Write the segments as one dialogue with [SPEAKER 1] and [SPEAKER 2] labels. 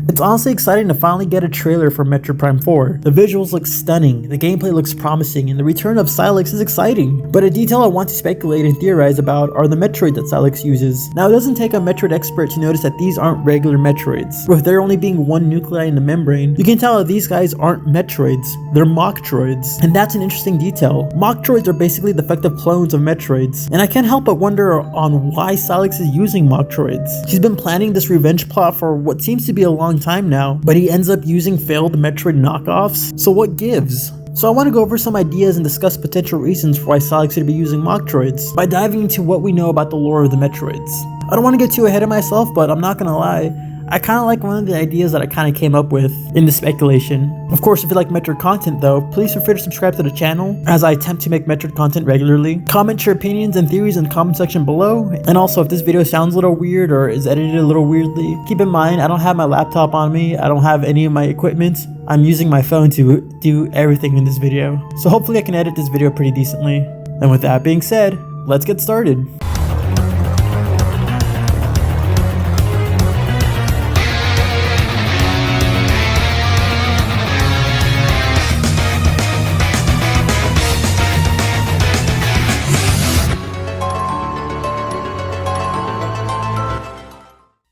[SPEAKER 1] It's honestly exciting to finally get a trailer for Metroid Prime 4. The visuals look stunning, the gameplay looks promising, and the return of Sylux is exciting. But a detail I want to speculate and theorize about are the Metroid that Sylux uses. Now, it doesn't take a Metroid expert to notice that these aren't regular Metroids. With there only being one nuclei in the membrane, you can tell that these guys aren't Metroids, they're Mochtroids. And that's an interesting detail. Mochtroids are basically defective clones of Metroids, and I can't help but wonder on why Sylux is using Mochtroids. He's been planning this revenge plot for what seems to be a long time now, but he ends up using failed Metroid knockoffs, so what gives? So I want to go over some ideas and discuss potential reasons for why Sylux should be using Mochtroids by diving into what we know about the lore of the Metroids. I don't want to get too ahead of myself, but I'm not gonna lie, I kind of like one of the ideas that I kind of came up with in the speculation. Of course, if you like Metroid content though, please feel free to subscribe to the channel as I attempt to make Metroid content regularly. Comment your opinions and theories in the comment section below. And also, if this video sounds a little weird or is edited a little weirdly, keep in mind I don't have my laptop on me, I don't have any of my equipment. I'm using my phone to do everything in this video. So hopefully I can edit this video pretty decently. And with that being said, let's get started.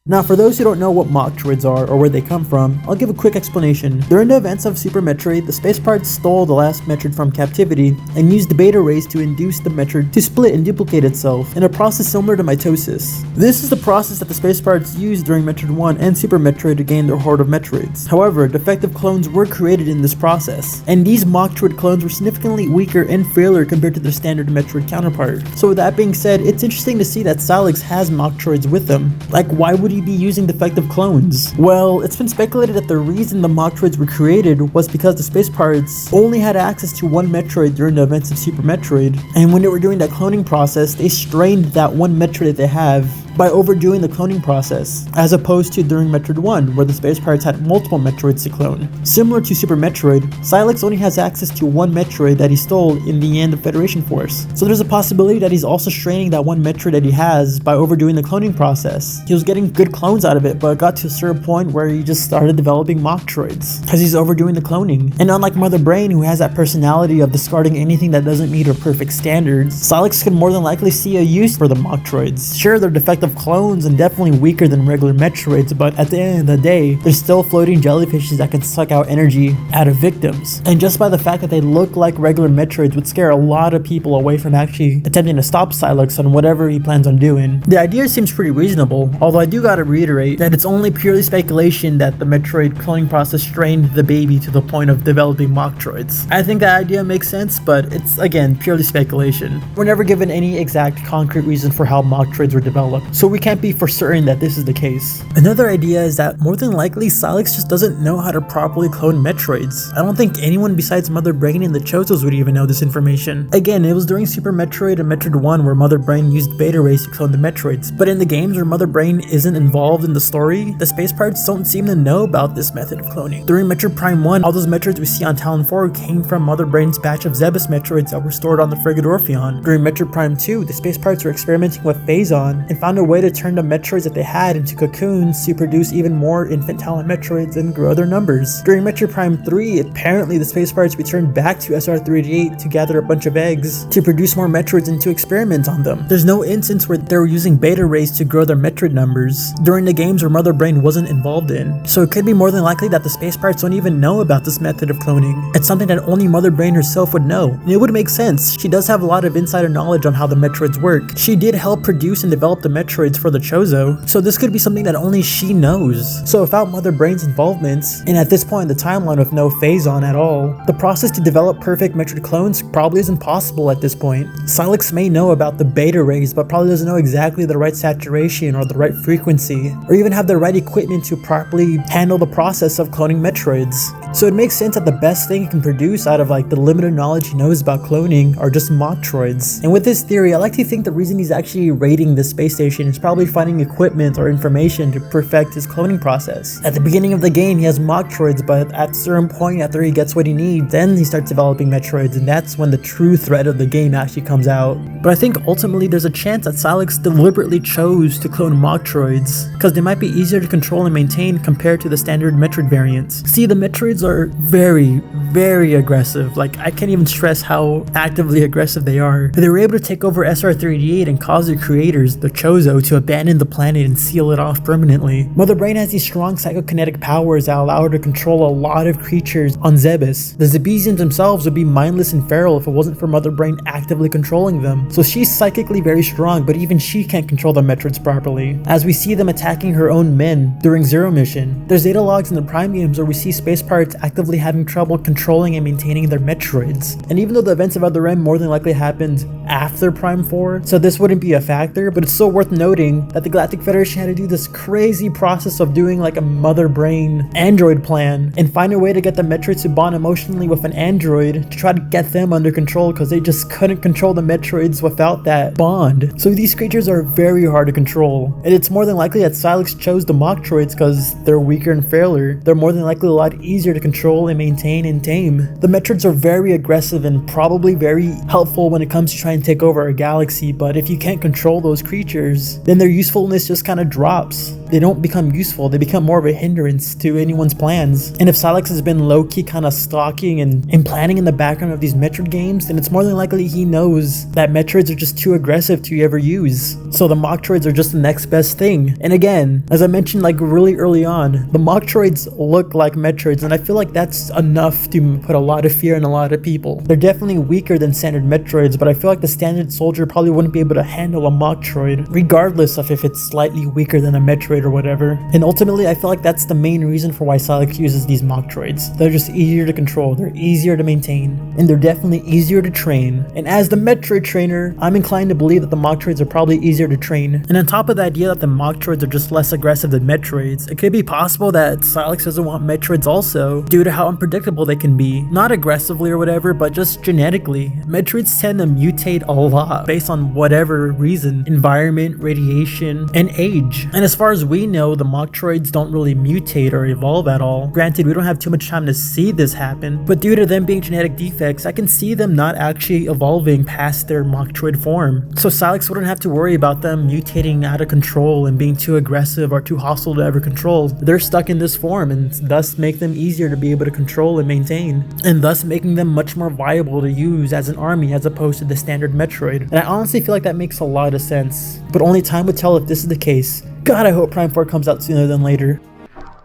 [SPEAKER 1] Now, for those who don't know what Mochtroids are or where they come from, I'll give a quick explanation. During the events of Super Metroid, the space pirates stole the last Metroid from captivity and used the beta rays to induce the Metroid to split and duplicate itself in a process similar to mitosis. This is the process that the space pirates used during Metroid 1 and Super Metroid to gain their horde of Metroids. However, defective clones were created in this process, and these Mochtroid clones were significantly weaker and frailer compared to their standard Metroid counterpart. So with that being said, it's interesting to see that Sylux has Mochtroids with them. Like, why would he be using defective clones? Well, it's been speculated that the reason the Mochtroids were created was because the space pirates only had access to one Metroid during the events of Super Metroid, and when they were doing that cloning process, they strained that one Metroid that they have by overdoing the cloning process, as opposed to during Metroid 1, where the space pirates had multiple Metroids to clone. Similar to Super Metroid, Sylux only has access to one Metroid that he stole in the end of Federation Force. So there's a possibility that he's also straining that one Metroid that he has by overdoing the cloning process. He was getting good clones out of it, but it got to a certain point where he just started developing Mochtroids, because he's overdoing the cloning. And unlike Mother Brain, who has that personality of discarding anything that doesn't meet her perfect standards, Sylux could more than likely see a use for the Mochtroids. Sure, they're defective clones and definitely weaker than regular Metroids, but at the end of the day, they're still floating jellyfishes that can suck out energy out of victims. And just by the fact that they look like regular Metroids would scare a lot of people away from actually attempting to stop Sylux on whatever he plans on doing. The idea seems pretty reasonable, although I do gotta reiterate that it's only purely speculation that the Metroid cloning process strained the baby to the point of developing Mochtroids. I think that idea makes sense, but it's again purely speculation. We're never given any exact concrete reason for how Mochtroids were developed, so we can't be for certain that this is the case. Another idea is that more than likely Sylux just doesn't know how to properly clone Metroids. I don't think anyone besides Mother Brain and the Chozos would even know this information. Again, it was during Super Metroid and Metroid 1 where Mother Brain used beta rays to clone the Metroids, but in the games where Mother Brain isn't involved in the story, the space pirates don't seem to know about this method of cloning. During Metroid Prime 1, all those Metroids we see on Talon 4 came from Mother Brain's batch of Zebus Metroids that were stored on the frigate Orpheon. During Metroid Prime 2, the space pirates were experimenting with Phazon and found a way to turn the Metroids that they had into cocoons to produce even more infant Talon Metroids and grow their numbers. During Metroid Prime 3, apparently the space pirates returned back to SR-388 to gather a bunch of eggs to produce more Metroids and to experiment on them. There's no instance where they were using beta rays to grow their Metroid numbers during the games where Mother Brain wasn't involved in. So it could be more than likely that the space pirates don't even know about this method of cloning. It's something that only Mother Brain herself would know. And it would make sense. She does have a lot of insider knowledge on how the Metroids work. She did help produce and develop the Metroids for the Chozo, so this could be something that only she knows. So without Mother Brain's involvement, and at this point in the timeline with no Phazon at all, the process to develop perfect Metroid clones probably isn't possible at this point. Sylux may know about the beta rays, but probably doesn't know exactly the right saturation or the right frequency, or even have the right equipment to properly handle the process of cloning Metroids. So it makes sense that the best thing he can produce out of like the limited knowledge he knows about cloning are just Mochtroids. And with this theory, I like to think the reason he's actually raiding the space station mission, he's probably finding equipment or information to perfect his cloning process. At the beginning of the game, he has Mochtroids, but at a certain point after he gets what he needs, then he starts developing Metroids, and that's when the true threat of the game actually comes out. But I think ultimately there's a chance that Sylux deliberately chose to clone Mochtroids, because they might be easier to control and maintain compared to the standard Metroid variants. See, the Metroids are very aggressive. Like, I can't even stress how actively aggressive they are. They were able to take over SR-38 and cause their creators, the Chozo, to abandon the planet and seal it off permanently. Mother Brain has these strong psychokinetic powers that allow her to control a lot of creatures on Zebes. The Zebesians themselves would be mindless and feral if it wasn't for Mother Brain actively controlling them. So she's psychically very strong, but even she can't control the Metroids properly, as we see them attacking her own men during Zero Mission. There's data logs in the Prime games where we see space pirates actively having trouble controlling and maintaining their Metroids. And even though the events of Other M more than likely happened after Prime 4, so this wouldn't be a factor, but it's still worth noting that the Galactic Federation had to do this crazy process of doing like a Mother Brain android plan and find a way to get the Metroids to bond emotionally with an android to try to get them under control, because they just couldn't control the Metroids without that bond. So these creatures are very hard to control, and it's more than likely that Sylux chose the Mochtroids because they're weaker and frailer. They're more than likely a lot easier to control and maintain and tame. The Metroids are very aggressive and probably very helpful when it comes to trying to take over a galaxy, but if you can't control those creatures, then their usefulness just kind of drops. They don't become useful, they become more of a hindrance to anyone's plans. And if Sylux has been low-key kind of stalking and planning in the background of these Metroid games, then it's more than likely he knows that Metroids are just too aggressive to ever use. So the Mochtroids are just the next best thing. And again, as I mentioned like really early on, the Mochtroids look like Metroids, and I feel like that's enough to put a lot of fear in a lot of people. They're definitely weaker than standard Metroids, but I feel like the standard soldier probably wouldn't be able to handle a Mochtroid, regardless of if it's slightly weaker than a Metroid or whatever. And ultimately, I feel like that's the main reason for why Sylux uses these Mochtroids. They're just easier to control, they're easier to maintain, and they're definitely easier to train. And as the Metroid trainer, I'm inclined to believe that the Mochtroids are probably easier to train. And on top of the idea that the Mochtroids are just less aggressive than Metroids, it could be possible that Sylux doesn't want Metroids also, due to how unpredictable they can be. Not aggressively or whatever, but just genetically. Metroids tend to mutate a lot based on whatever reason: environment, radiation, and age. And as far as we know, the Mochtroids don't really mutate or evolve at all. Granted, we don't have too much time to see this happen, but due to them being genetic defects, I can see them not actually evolving past their Mochtroid form. So Sylux wouldn't have to worry about them mutating out of control and being too aggressive or too hostile to ever control. They're stuck in this form, and thus make them easier to be able to control and maintain, and thus making them much more viable to use as an army as opposed to the standard Metroid. And I honestly feel like that makes a lot of sense, but only time would tell if this is the case. God, I hope Prime 4 comes out sooner than later.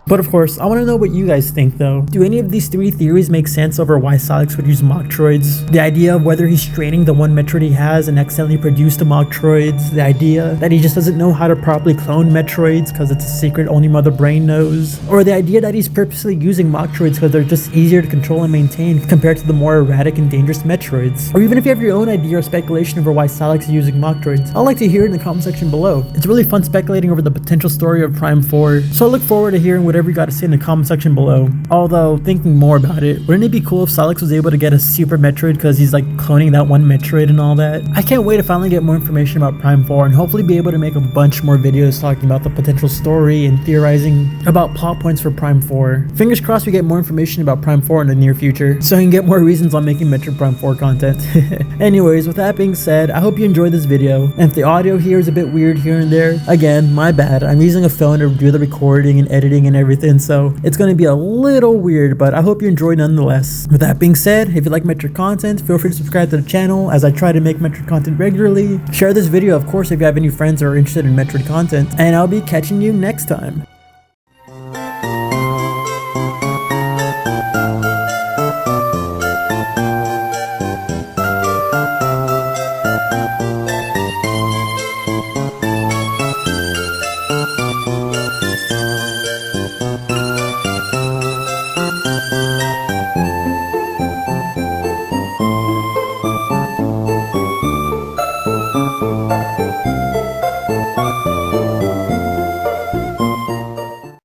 [SPEAKER 1] But of course, I want to know what you guys think though. Do any of these three theories make sense over why Sylux would use Mochtroids? The idea of whether he's training the one Metroid he has and accidentally produced the Mochtroids, the idea that he just doesn't know how to properly clone Metroids because it's a secret only Mother Brain knows, or the idea that he's purposely using Mochtroids because they're just easier to control and maintain compared to the more erratic and dangerous Metroids. Or even if you have your own idea or speculation over why Sylux is using Mochtroids, I'd like to hear it in the comment section below. It's really fun speculating over the potential story of Prime 4, so I look forward to hearing whatever you got to say in the comment section below. Although, thinking more about it, wouldn't it be cool if Sylux was able to get a super Metroid because he's like cloning that one Metroid and all that? I can't wait to finally get more information about Prime 4 and hopefully be able to make a bunch more videos talking about the potential story and theorizing about plot points for Prime 4. Fingers crossed we get more information about Prime 4 in the near future, so I can get more reasons on making Metroid Prime 4 content. Anyways, with that being said, I hope you enjoyed this video, and if the audio here is a bit weird here and there, again, my bad. I'm using a phone to do the recording and editing and everything, so it's going to be a little weird, but I hope you enjoy nonetheless. With that being said, if you like Metroid content, feel free to subscribe to the channel as I try to make Metroid content regularly. Share this video, of course, if you have any friends that are interested in Metroid content, and I'll be catching you next time.